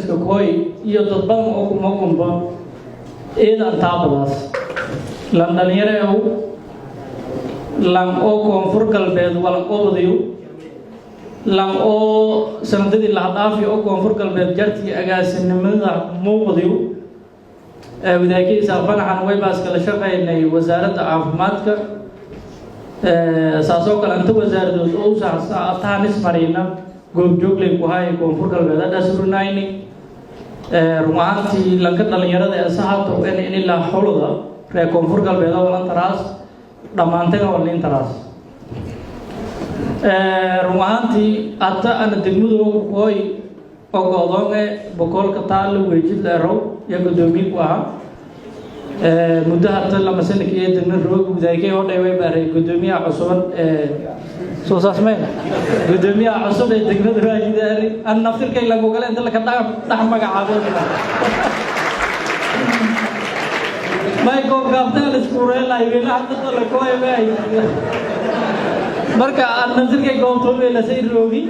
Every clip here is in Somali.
كوي يضبط موكم إذا تابلاس لندن يرأوا لم أكون فرق البيت ولا أبديو لم أو سندي العطافي أكون فرق البيت جرتي أجاس النمذا موبديو وذاك سافر عن ويباس كل شيء إن وزارة عافماتك ساسوك أنت وزارة أو ساعتانس مرينا قوم جوكلين كهاي قوم فرق البيت ده سرنايني rumaantii lanka dhalinyarada ee saxaabta oo in ilaa xulada reer koonfur galbeed oo lan taraas dhamaanteen oo nin taraas rumaantii ata ana degmadu qoy oo go'doonge boqolka taal weejid leerow iyo gudoomiye ku ah muddo hata lama sano kii degmada roog gudaykay oo dhayway baaray gudoomiyaha cusub soo saasmay gudoomiyaha cusub ee degmada raajidari an naftirkay lagu galay inta la ka dhax magacaabo Michael Captain iskuureelay weela hadda la kooyay marka an naftirkay goobtoobe la sii roogi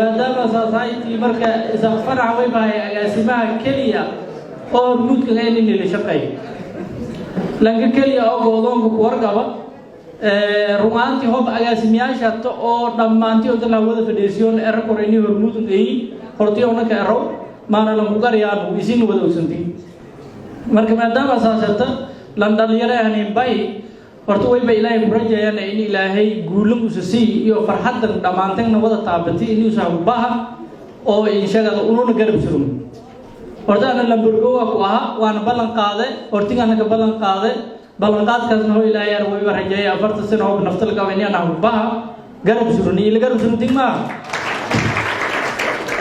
maadaama society marka isa farac way baa agaasimaha kaliya oo mudka in la shaqeeyo lanka kaliya oo go'doonka ku warqaba rumaantii hoob agaasimayaasha oo dhamaantii oo la wada fadhiisiyoon erakoreyni hormuudun ay hortii oo ka ero maana la muqariyaan isin wada ogsantii marka maadaama asaasata lan dhalinyarada bay horta way ba ilaahay ku rajayaan in ilaahay guulan u sii iyo farxadan dhamaanteen wada taabatay inuu saabaha oo inshaqada uluna garab surum horta ana lamburgo ku aha waana ballan qaaday hortigaana ka ballan qaaday ballanqaadkaasna oo ilaahay way barajay afarta sano oo naftal ka weynaa naxbaha garab surni ila garab surni ma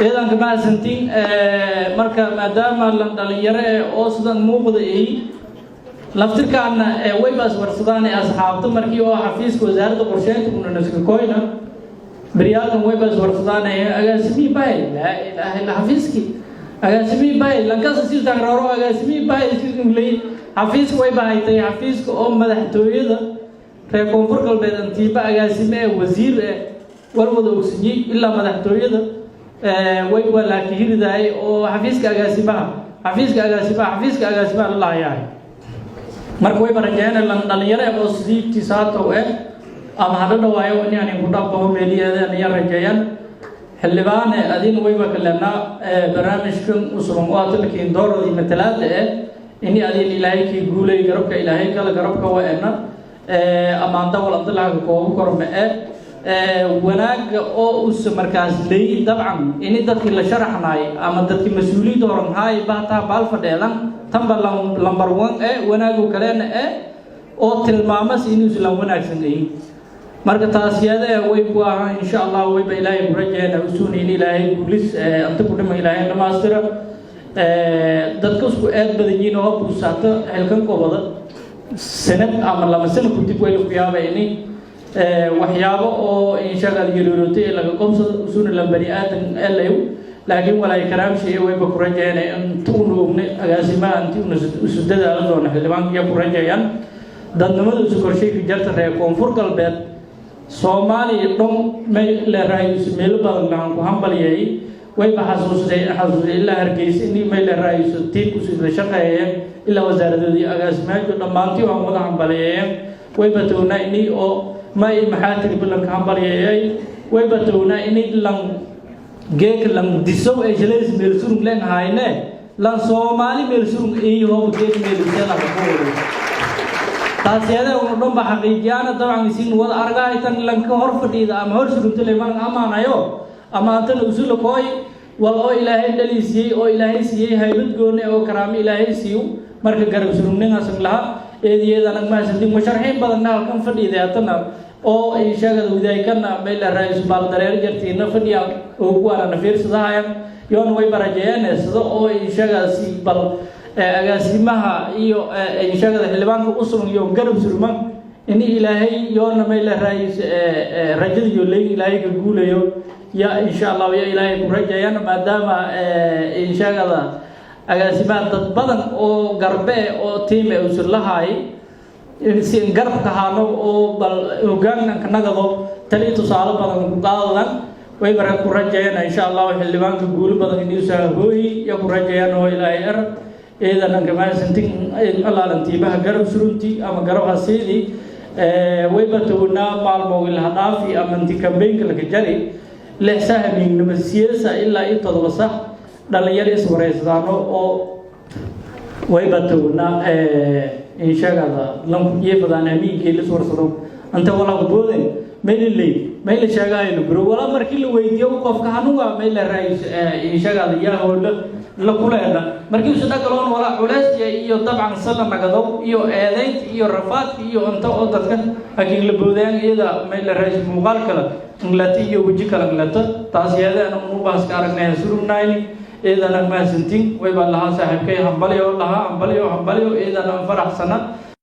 idan kama santiin marka maadaama lan dhalinyaro oo sidan muuqda ay laftirkaana way baas warsadaan asxaabta markii oo xafiiska wasaaradda qorsheynta kuna naska kooyna بريالهم ويبز ورصدانه أجاسمي باي لا إله إلا حفيزكي أجاسمي باي لانكاس سيل تغررو أجاسمي باي سيل لي حفيز ويباي تي حفيز كأم مدحتويه ده فيكون فرق البيت أنتيبا أجاسمي وزير والمدة أكسجي إلا مدحتويه ده ويبا لكير ده أو حفيز كأجاسمي الله يعني مركوي برجعنا لان يرى بوسدي تسات أو أما هذا دوايو إني أنا كنت أبغى مليا أنا يرجعين حلبان أدين ويبا كلنا برامجكم وسرموات لكن دور دي مثلات إني أدين إلهي كي قولي جربك إلهي كلا جربك وأنا أما أنت ولا طلع كوه كرم وناك أو أس مركز لي طبعا إني تدخل شرحناي أما تدخل مسؤولي دورن هاي بعتها بالفدلان تنبأ لمبر 1 وناك وكلنا أو تلمامس إني سلام وناك سنين marka taasiyada way ku ah insha Allah way ba ilaahay burajeen usuuni ilaahay gulis anta ku dhima ilaahay dhamaastira dadka isku aad badan yihiin oo buusato halkan koobada sanad ama lama sano ku dib way ku yaabeen waxyaabo oo insha Allah yiroote laga qomsado usuuni la bari aadan ilaay laakiin walaa karaam shay way ba ku rajeen intuu noogna agaasimaha intuu usudada doona xilbaan iyo ku rajayaan dadnimada isku korshay ku jarta reer koonfur galbeed Somali dom la raayus meel badan aan ku hambaliyay way ba xasuustay illa hargeys inii meel la raayus tii ku soo shaqeeyay illa wasaaradda agaasimaha dhamaantii waan wada hambaliyay way ba toona inii oo may maxaatir bilan ka hambaliyay way ba toona inii lan geek lan diso ee jelees meel surun leen hayne lan Somali meel surun ee hoob geek meel sala ko taasiyada oo dhan ba xaqiiqiyana dabcan isin wada argaytan lanka hor fadhiida ama hor surunta leeman amaanayo ama anta usul kooy wal oo ilaahay dhaliisiyay oo ilaahay siiyay haybad gooni oo karaam ilaahay siiyo marka garab surumnina asaglaha eediyada ma sadin musharxiin badan halkan fadhiida atana oo ay sheegada widaykana meel raayis bal dareer jartiina fadhiya oo ku ana fiirsadahay yoon way barajeen sida oo ay sheegasi bal agaasimaha iyo inshaqada xilbaanka u sugan iyo garab surman in ilaahay yoona meel raayis rajada iyo ilaahay ka guulayo ya insha Allah ya ilaahay ku rajayaan maadaama inshaqada agaasimaha dad badan oo garbe oo team ay u sulahay in garab ka haano oo bal hoggaanka nagado tali tusaale badan ku qaadan ويبرك كرجينا إن شاء الله حلبان كقول بدن نيوسا هوي يكون رجينا هو إلى إير إذا نكمل سنتين الله لنتيبه جرب سرنتي أما جرب هسيدي ويبتونا معلومة الهدافي أما نتكبين كلك جري لحسها من السياسة إلا يتضبصه دليل إسمه رئيسانه أو ويبتونا إن شاء الله لم يفضل أمين كيل سورسهم أنت ولا قبودين ما اللي شغال البرو ولا مركل ويديو قف كانوا ما اللي رئيس إن شاء الله يا هو لا كلنا مركل سدا كلون ولا حلاس يو طبعا صلى نقدو يو أذيت يو رفات يو أنت أودك لكن البودين إذا ما اللي رئيس مقال كلا نغلتي يو وجه كلا نغلت تاسيادة أنا مو بس كارنا سرور نايني إذا أنا ما سنتين ويبقى الله صاحب كي هم بليو إذا أنا فرح سنة